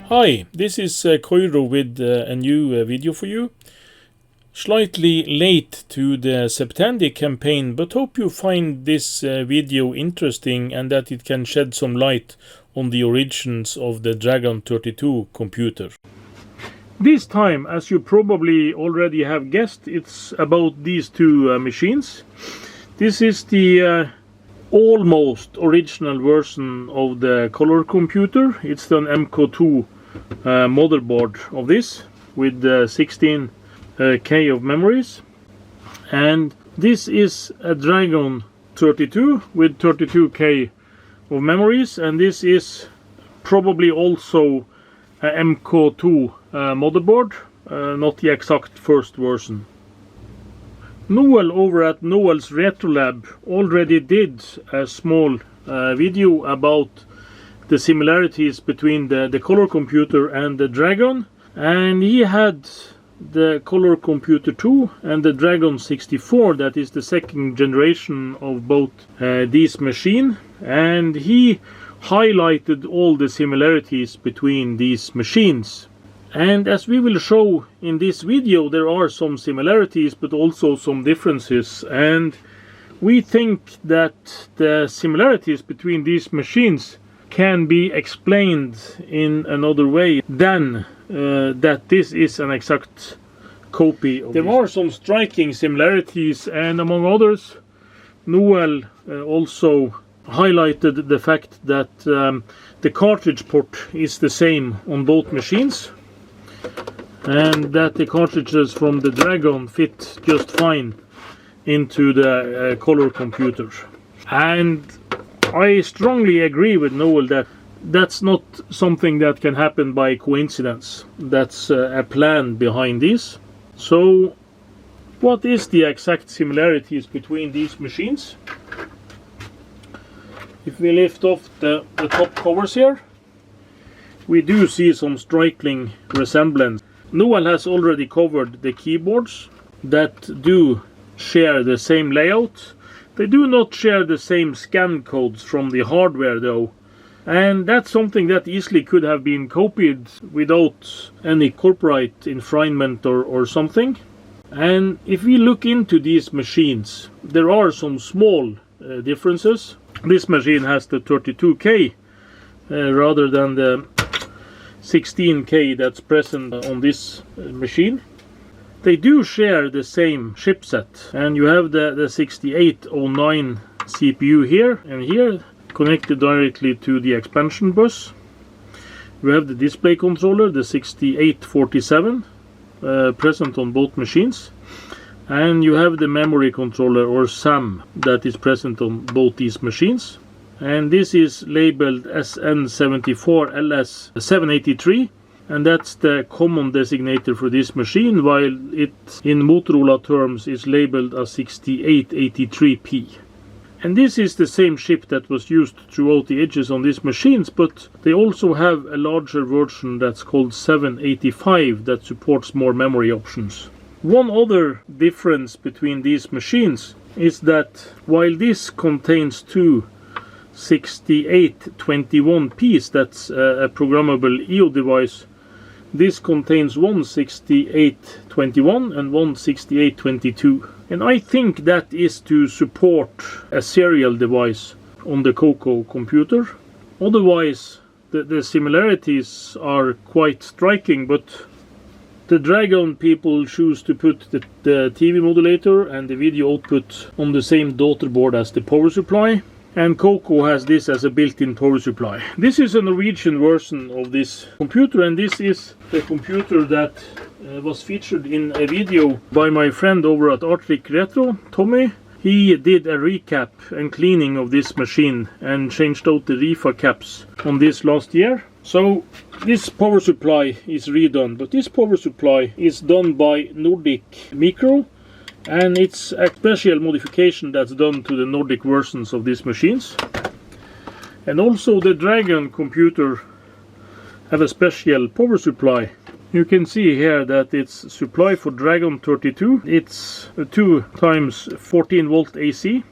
Hi, this is Coco with a new video for you. Slightly late to the Septandy campaign, but hope you find this video interesting and that it can shed some light on the origins of the Dragon 32 computer. This time, as you probably already have guessed, it's about these two machines. This is the almost original version of the color computer. It's an MCO2 motherboard of this with 16K of memories, and this is a Dragon 32 with 32K of memories, and this is probably also a MCO2 motherboard, not the exact first version. Noel over at Noel's Retro Lab already did a small video about the similarities between the color computer and the Dragon, and he had the color computer 2 and the Dragon 64, that is the second generation of both these machines, and he highlighted all the similarities between these machines. And as we will show in this video, there are some similarities but also some differences, and we think that the similarities between these machines can be explained in another way than that this is an exact copy of There are some striking similarities, and among others, Noel also highlighted the fact that the cartridge port is the same on both machines, and that the cartridges from the Dragon fit just fine into the color computer. And I strongly agree with Noel that that's not something that can happen by coincidence. That's a plan behind this. So what is the exact similarities between these machines? If we lift off the top covers here, we do see some striking resemblance. Noel has already covered the keyboards that do share the same layout. They do not share the same scan codes from the hardware though, and that's something that easily could have been copied without any copyright infringement or something. And if we look into these machines, there are some small differences. This machine has the 32K rather than the 16K that's present on this machine. They do share the same chipset, and you have the 6809 CPU here and here connected directly to the expansion bus. We have the display controller, the 6847, present on both machines, and you have the memory controller or SAM that is present on both these machines. And this is labeled SN74LS783, and that's the common designator for this machine, while it in Motorola terms is labeled as 6883P. And this is the same chip that was used throughout the edges on these machines, but they also have a larger version that's called 785 that supports more memory options. One other difference between these machines is that while this contains two 6821Ps, that's a programmable IO device, this contains one 6821 and one 6822. And I think that is to support a serial device on the Coco computer. Otherwise, the similarities are quite striking, but the Dragon people choose to put the TV modulator and the video output on the same daughter board as the power supply, and Coco has this as a built-in power supply. This is a Norwegian version of this computer, and this is the computer that was featured in a video by my friend over at Arctic Retro, Tommy. He did a recap and cleaning of this machine and changed out the RIFA caps on this last year. So this power supply is redone, but this power supply is done by Nordic Micro, and it's a special modification that's done to the Nordic versions of these machines. And also the Dragon computer have a special power supply. You can see here that it's supply for Dragon 32. It's a 2 times 14 volt AC.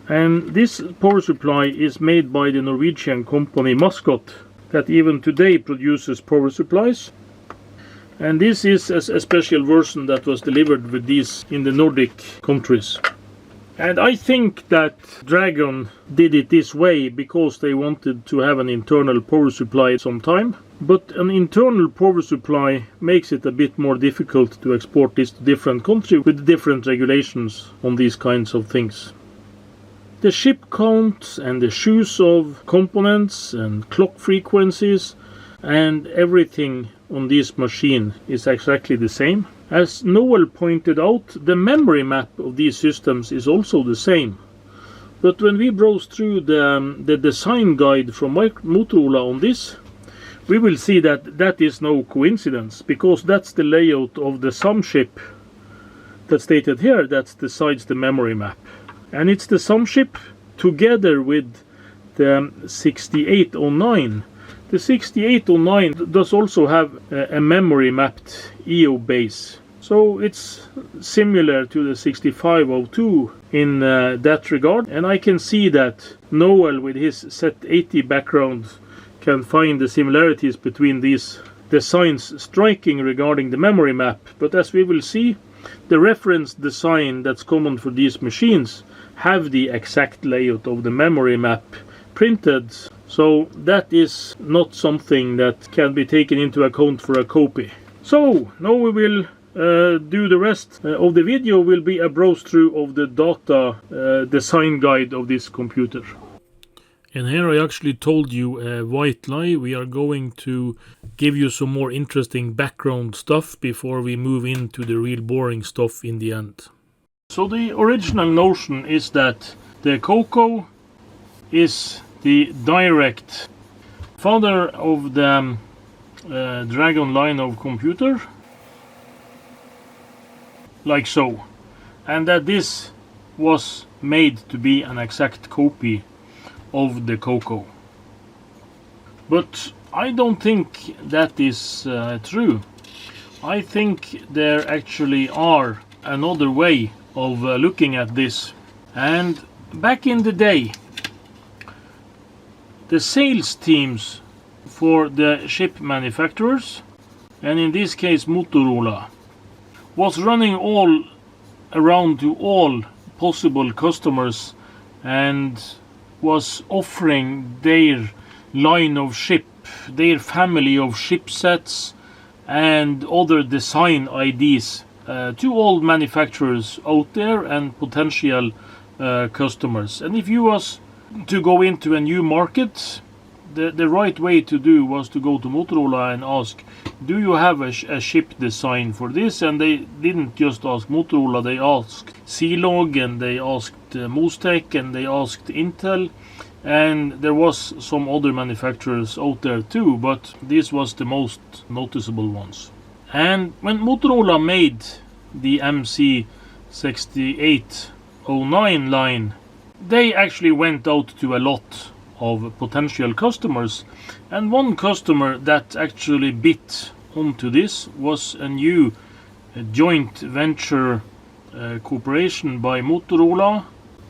And this power supply is made by the Norwegian company Mascot. that even today produces power supplies. And this is a special version that was delivered with these in the Nordic countries. And I think that Dragon did it this way because they wanted to have an internal power supply sometime. But an internal power supply makes it a bit more difficult to export this to different countries with different regulations on these kinds of things. The ship count and the choice of components and clock frequencies and everything on this machine is exactly the same. As Noel pointed out, the memory map of these systems is also the same. But when we browse through the design guide from Motorola on this, we will see that that is no coincidence, because that's the layout of the SAM chip that's stated here that decides the memory map. And it's the SAM chip together with the 6809. The 6809 does also have a memory mapped EO base. So it's similar to the 6502 in that regard. And I can see that Noel with his Z80 background can find the similarities between these designs striking regarding the memory map. But as we will see, the reference design that's common for these machines have the exact layout of the memory map printed. So that is not something that can be taken into account for a copy. So now we will do the rest of the video will be a browse through of the data design guide of this computer. And here I actually told you a white lie. We are going to give you some more interesting background stuff before we move into the real boring stuff in the end. So the original notion is that the Coco is the direct father of the Dragon line of computer, like so, and that this was made to be an exact copy of the Coco. But I don't think that is true. I think there actually are another way of looking at this. And back in the day, the sales teams for the chip manufacturers, and in this case Motorola, was running all around to all possible customers and was offering their line of chip, their family of chipsets and other design IDs to all manufacturers out there and potential customers. And if you was to go into a new market, the right way to do was to go to Motorola and ask, do you have a chip design for this? And they didn't just ask Motorola, they asked C-Log and they asked Mostec and they asked Intel, and there was some other manufacturers out there too, but this was the most noticeable ones. And when Motorola made the MC6809 line, they actually went out to a lot of potential customers, and one customer that actually bit onto this was a new joint venture cooperation by Motorola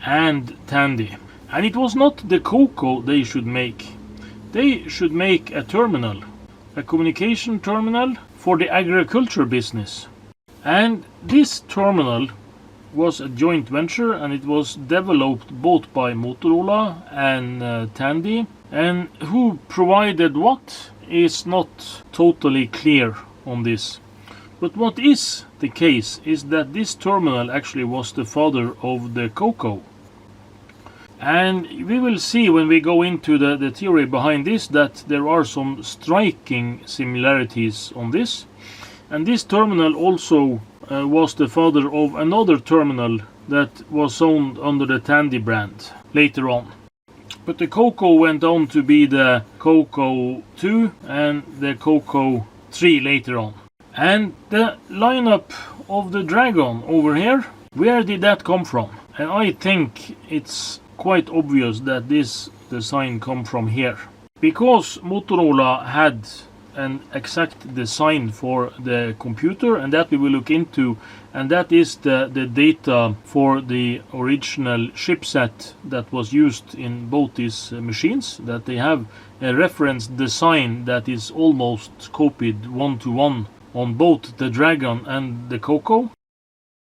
and Tandy. And it was not the Coco they should make. They should make a terminal, a communication terminal for the agriculture business. And this terminal was a joint venture, and it was developed both by Motorola and Tandy, and who provided what is not totally clear on this. But what is the case is that this terminal actually was the father of the Coco. And we will see when we go into the theory behind this that there are some striking similarities on this. And this terminal also was the father of another terminal that was owned under the Tandy brand later on. But the Coco went on to be the Coco 2 and the Coco 3 later on. And the lineup of the Dragon over here, where did that come from? And I think it's quite obvious that this design come from here. Because Motorola had an exact design for the computer, and that we will look into, and that is the data for the original chipset that was used in both these machines, that they have a reference design that is almost copied one-to-one on both the Dragon and the Coco.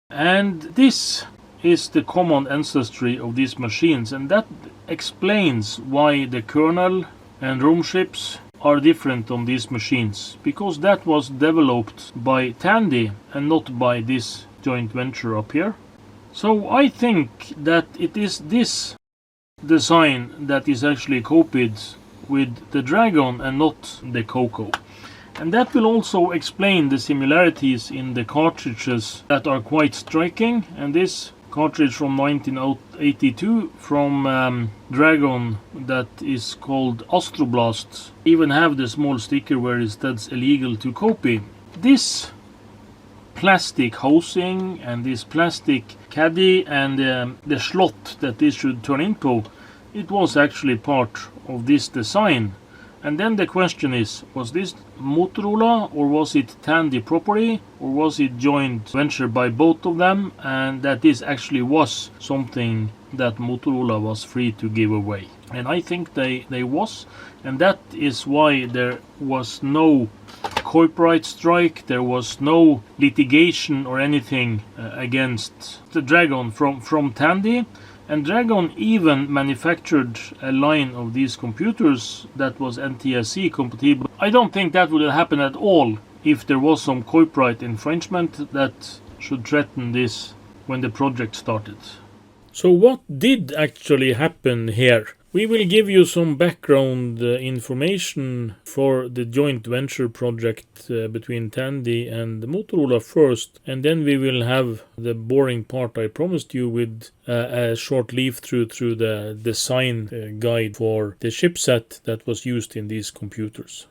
And this is the common ancestry of these machines, and that explains why the kernel and ROM chips are different on these machines, because that was developed by Tandy and not by this joint venture up here. So I think that it is this design that is actually copied with the Dragon and not the Coco. And that will also explain the similarities in the cartridges that are quite striking. And this cartridge from 1982 from Dragon that is called Astroblast even have the small sticker where it says illegal to copy. This plastic housing and this plastic caddy and the slot that this should turn into, it was actually part of this design. And then the question is, was this Motorola or was it Tandy property or was it joint venture by both of them, and that this actually was something that Motorola was free to give away? And I think they was, and that is why there was no copyright strike, there was no litigation or anything against the Dragon from Tandy. And Dragon even manufactured a line of these computers that was NTSC compatible. I don't think that would happen at all if there was some copyright infringement that should threaten this when the project started. So what did actually happen here? We will give you some background information for the joint venture project between Tandy and Motorola first, and then we will have the boring part I promised you with a short leaf through the design guide for the chipset that was used in these computers.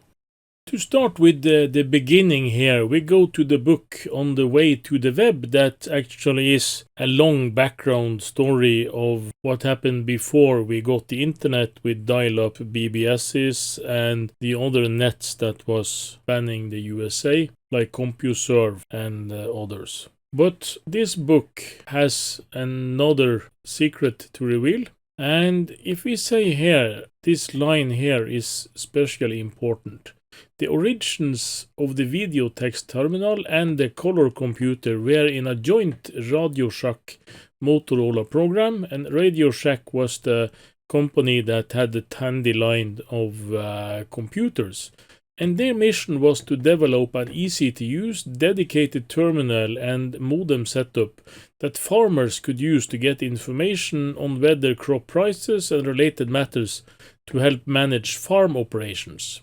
To start with the beginning here, we go to the book On the Way to the Web that actually is a long background story of what happened before we got the internet with dial-up BBSs and the other nets that was spanning the USA, like CompuServe and others. But this book has another secret to reveal. And if we say here, this line here is especially important. The origins of the video text terminal and the color computer were in a joint Radio Shack Motorola program, and Radio Shack was the company that had the Tandy line of computers. And their mission was to develop an easy-to-use, dedicated terminal and modem setup that farmers could use to get information on weather, crop prices, and related matters to help manage farm operations.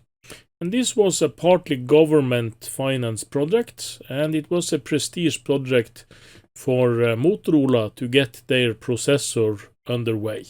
And this was a partly government-financed project, and it was a prestige project for Motorola to get their processor underway.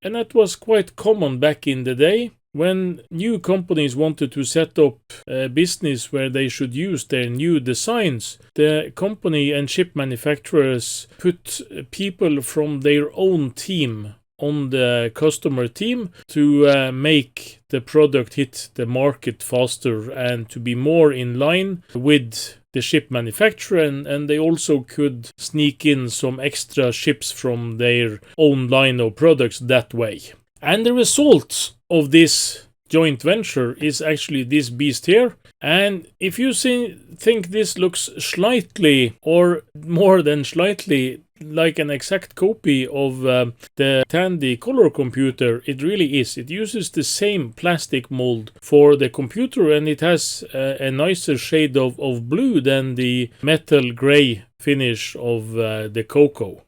And that was quite common back in the day, when new companies wanted to set up a business where they should use their new designs. The company and chip manufacturers put people from their own team on the customer team to make the product hit the market faster and to be more in line with the chip manufacturer, and they also could sneak in some extra chips from their own line of products that way. And the result of this joint venture is actually this beast here. And if you think this looks slightly, or more than slightly, like an exact copy of the Tandy color computer, it really is. It uses the same plastic mold for the computer, and it has a nicer shade of blue than the metal gray finish of the Coco.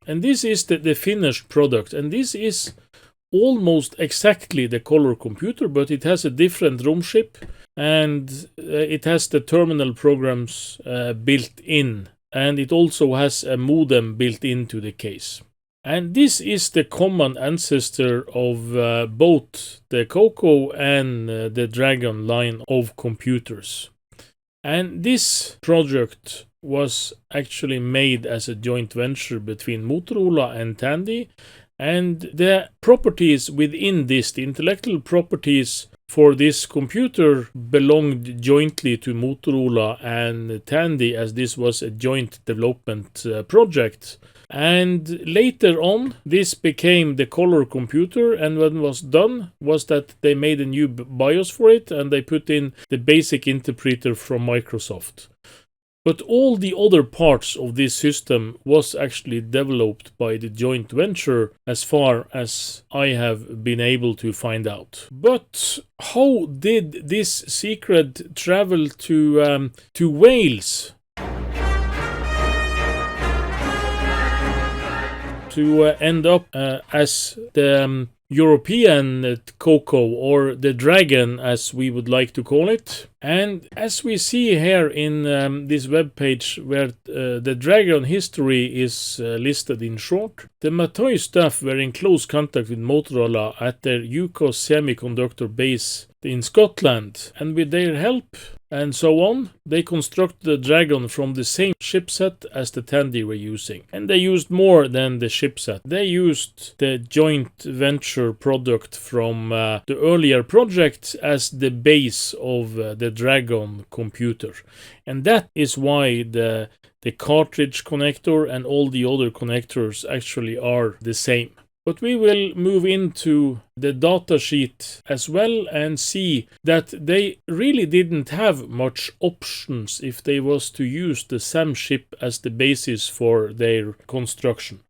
And this is the finished product, and this is almost exactly the color computer, but it has a different ROM chip, and it has the terminal programs built in, and it also has a modem built into the case. And this is the common ancestor of both the Coco and the Dragon line of computers. And this project was actually made as a joint venture between Motorola and Tandy, and the properties within this, the intellectual properties for this computer, belonged jointly to Motorola and Tandy, as this was a joint development project. And later on, this became the color computer, and what was done was that they made a new BIOS for it, and they put in the basic interpreter from Microsoft. But all the other parts of this system was actually developed by the joint venture, as far as I have been able to find out. But how did this secret travel to Wales? To end up as the European Coco, or the dragon as we would like to call it. And as we see here in this webpage, where the dragon history is listed in short, the Matthai staff were in close contact with Motorola at their UCAS semiconductor base in Scotland, and with their help and so on, they constructed the Dragon from the same chipset as the Tandy were using. And they used more than the chipset. They used the joint venture product from the earlier project as the base of the Dragon computer. And that is why the cartridge connector and all the other connectors actually are the same. But we will move into the datasheet as well and see that they really didn't have much options if they was to use the SAM chip as the basis for their construction.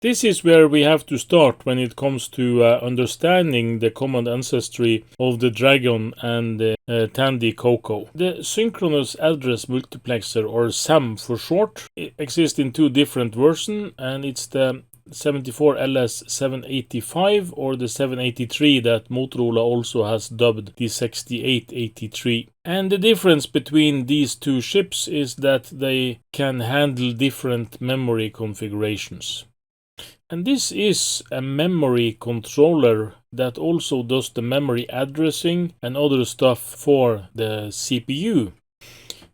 This is where we have to start when it comes to understanding the common ancestry of the Dragon and the Tandy Coco. The synchronous address multiplexer, or SAM for short, exists in two different versions, and it's the 74LS785 or the 783 that Motorola also has dubbed the 6883. And the difference between these two chips is that they can handle different memory configurations. And this is a memory controller that also does the memory addressing and other stuff for the CPU.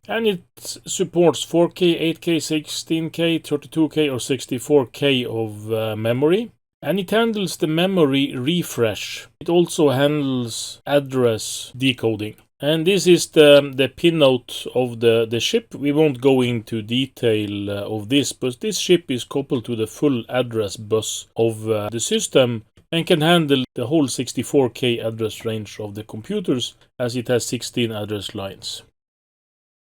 And it supports 4K, 8K, 16K, 32K or 64K of memory. And it handles the memory refresh. It also handles address decoding. And this is the pinout of the chip. We won't go into detail of this, but this chip is coupled to the full address bus of the system and can handle the whole 64K address range of the computers, as it has 16 address lines.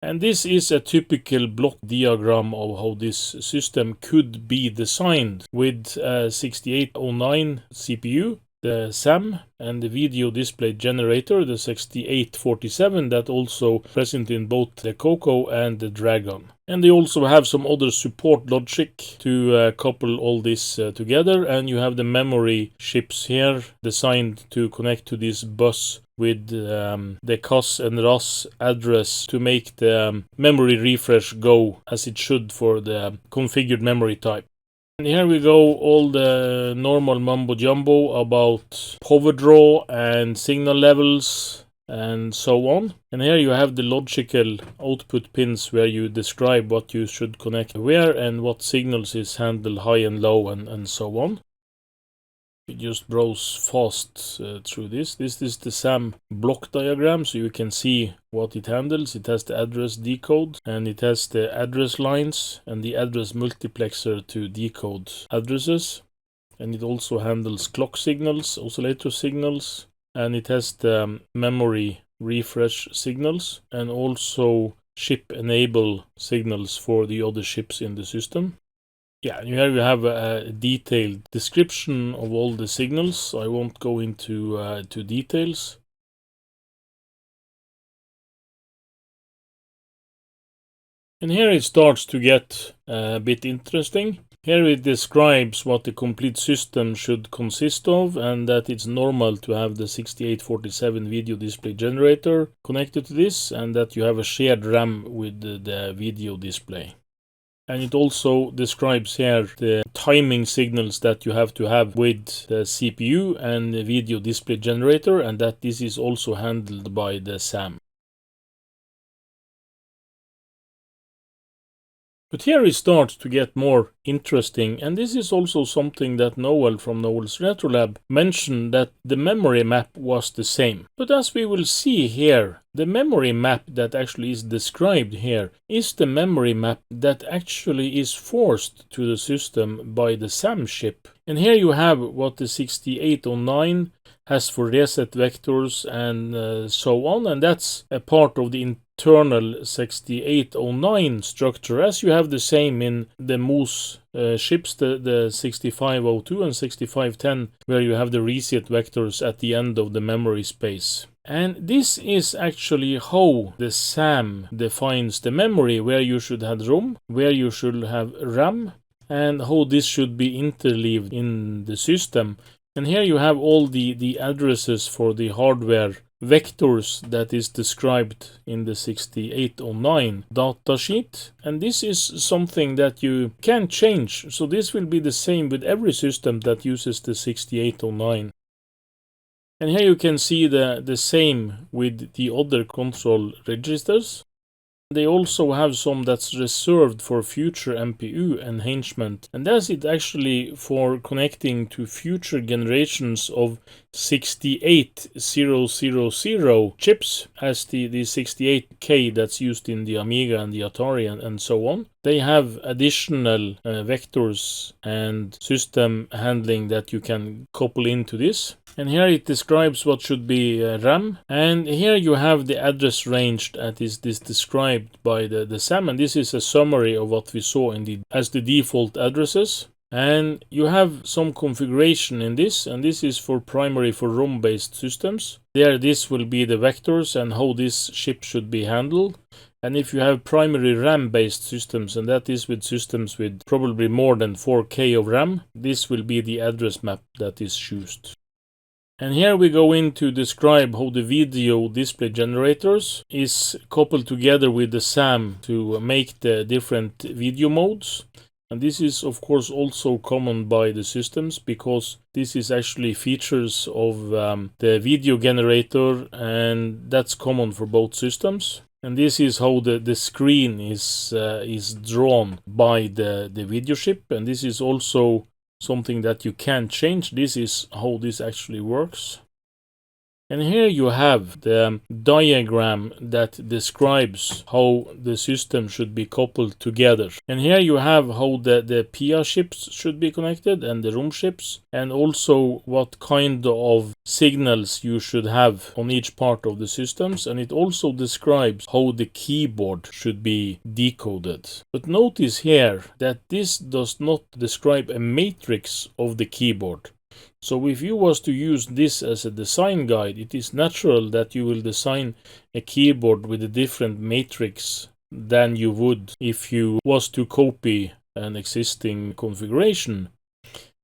And this is a typical block diagram of how this system could be designed, with a 6809 CPU, the SAM, and the video display generator, the 6847, that also present in both the Coco and the Dragon. And they also have some other support logic to couple all this together, and you have the memory chips here designed to connect to this bus with the CAS and RAS address to make the memory refresh go as it should for the configured memory type. And here we go, all the normal mumbo jumbo about power draw and signal levels and so on. And here you have the logical output pins where you describe what you should connect where and what signals is handled high and low and so on. You just browse fast through this. This is the SAM block diagram, so you can see what it handles. It has the address decode, and it has the address lines and the address multiplexer to decode addresses. And it also handles clock signals, oscillator signals, and it has the memory refresh signals and also chip enable signals for the other chips in the system. Yeah, here you have a detailed description of all the signals. I won't go into details. And here it starts to get a bit interesting. Here it describes what the complete system should consist of, and that it's normal to have the 6847 video display generator connected to this, and that you have a shared RAM with the video display. And it also describes here the timing signals that you have to have with the CPU and the video display generator, and that this is also handled by the SAM. But here it starts to get more interesting, and this is also something that Noel from Noel's RetroLab mentioned, that the memory map was the same. But as we will see here, the memory map that actually is described here is the memory map that actually is forced to the system by the SAM chip. And here you have what the 6809 has for reset vectors and so on, and that's a part of the internal 6809 structure, as you have the same in the MOS chips, the 6502 and 6510, where you have the reset vectors at the end of the memory space. And this is actually how the SAM defines the memory, where you should have ROM, where you should have RAM, and how this should be interleaved in the system. And here you have all the addresses for the hardware vectors that is described in the 6809 datasheet. And this is something that you can change. So this will be the same with every system that uses the 6809. And here you can see the same with the other control registers. They also have some that's reserved for future MPU enhancement, and that's it actually for connecting to future generations of 68000 chips, as the 68K that's used in the Amiga and the Atari and so on. They have additional vectors and system handling that you can couple into this. And here it describes what should be RAM. And here you have the address range that is described by the SAM. And this is a summary of what we saw as the default addresses. And you have some configuration in this. And this is for primary for ROM-based systems. There this will be the vectors and how this chip should be handled. And if you have primary RAM-based systems, and that is with systems with probably more than 4K of RAM, this will be the address map that is used. And here we go in to describe how the video display generators is coupled together with the SAM to make the different video modes. And this is of course also common by the systems, because this is actually features of the video generator, and that's common for both systems. And this is how the screen is drawn by the video chip, and this is also something that you can change. This is how this actually works. And here you have the diagram that describes how the system should be coupled together. And here you have how the PIA chips should be connected and the ROM chips, and also what kind of signals you should have on each part of the systems. And it also describes how the keyboard should be decoded. But notice here that this does not describe a matrix of the keyboard. So if you was to use this as a design guide, it is natural that you will design a keyboard with a different matrix than you would if you was to copy an existing configuration.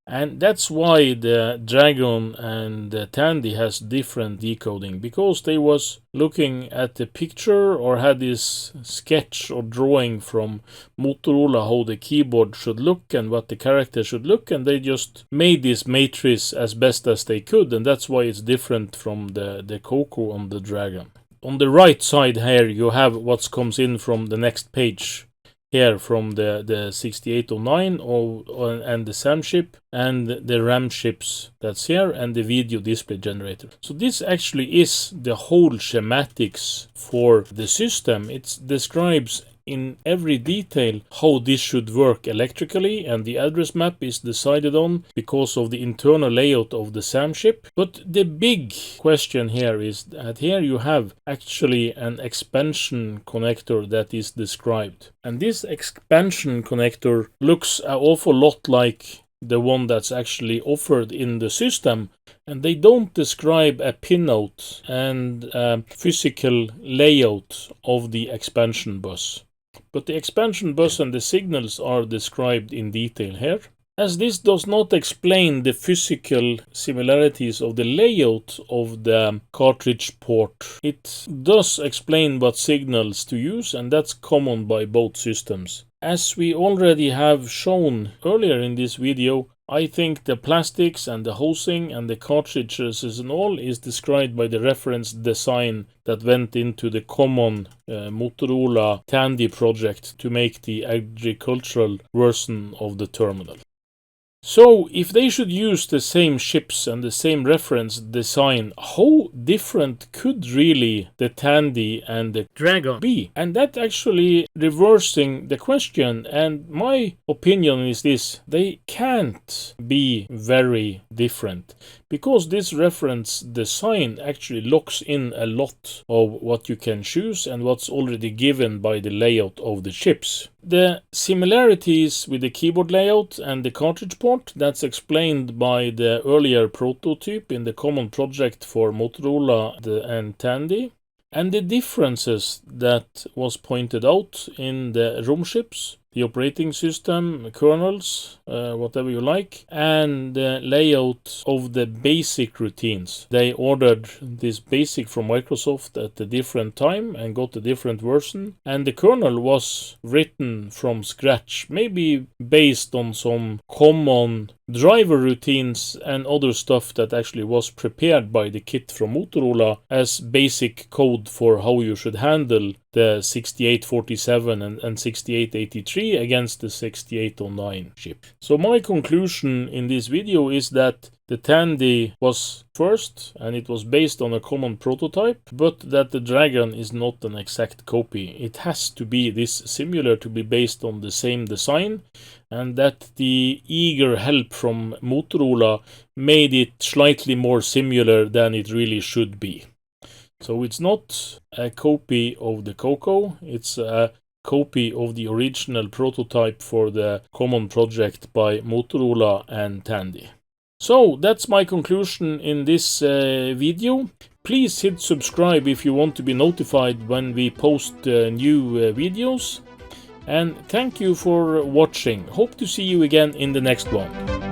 And that's why the Dragon and the Tandy has different decoding, because they was looking at the picture or had this sketch or drawing from Motorola how the keyboard should look and what the character should look, and they just made this matrix as best as they could, and that's why it's different from the Coco on the Dragon. On the right side here you have what comes in from the next page. Here from the 6809 and the SAM chip and the RAM chips that's here and the video display generator. So this actually is the whole schematics for the system. It describes in every detail how this should work electrically, and the address map is decided on because of the internal layout of the SAM chip. But the big question here is that here you have actually an expansion connector that is described, and this expansion connector looks an awful lot like the one that's actually offered in the system, and they don't describe a pinout and physical layout of the expansion bus. But the expansion bus and the signals are described in detail here. As this does not explain the physical similarities of the layout of the cartridge port, it does explain what signals to use, and that's common by both systems. As we already have shown earlier in this video, I think the plastics and the housing and the cartridges and all is described by the reference design that went into the common Motorola Tandy project to make the agricultural version of the terminal. So, if they should use the same chips and the same reference design, how different could really the Tandy and the Dragon be? And that actually reversing the question, and my opinion is this: they can't be very different, because this reference design actually locks in a lot of what you can choose and what's already given by the layout of the chips. The similarities with the keyboard layout and the cartridge port, that's explained by the earlier prototype in the common project for Motorola and Tandy. And the differences that was pointed out in the ROM chips, the operating system, kernels, whatever you like, and the layout of the basic routines. They ordered this basic from Microsoft at a different time and got a different version, and the kernel was written from scratch, maybe based on some common driver routines and other stuff that actually was prepared by the kit from Motorola as basic code for how you should handle the 6847 and 6883 against the 6809 chip. So my conclusion in this video is that the Tandy was first and it was based on a common prototype, but that the Dragon is not an exact copy. It has to be this similar to be based on the same design, and that the eager help from Motorola made it slightly more similar than it really should be. So it's not a copy of the Coco, it's a copy of the original prototype for the common project by Motorola and Tandy. So that's my conclusion in this video. Please hit subscribe if you want to be notified when we post new videos. And thank you for watching. Hope to see you again in the next one.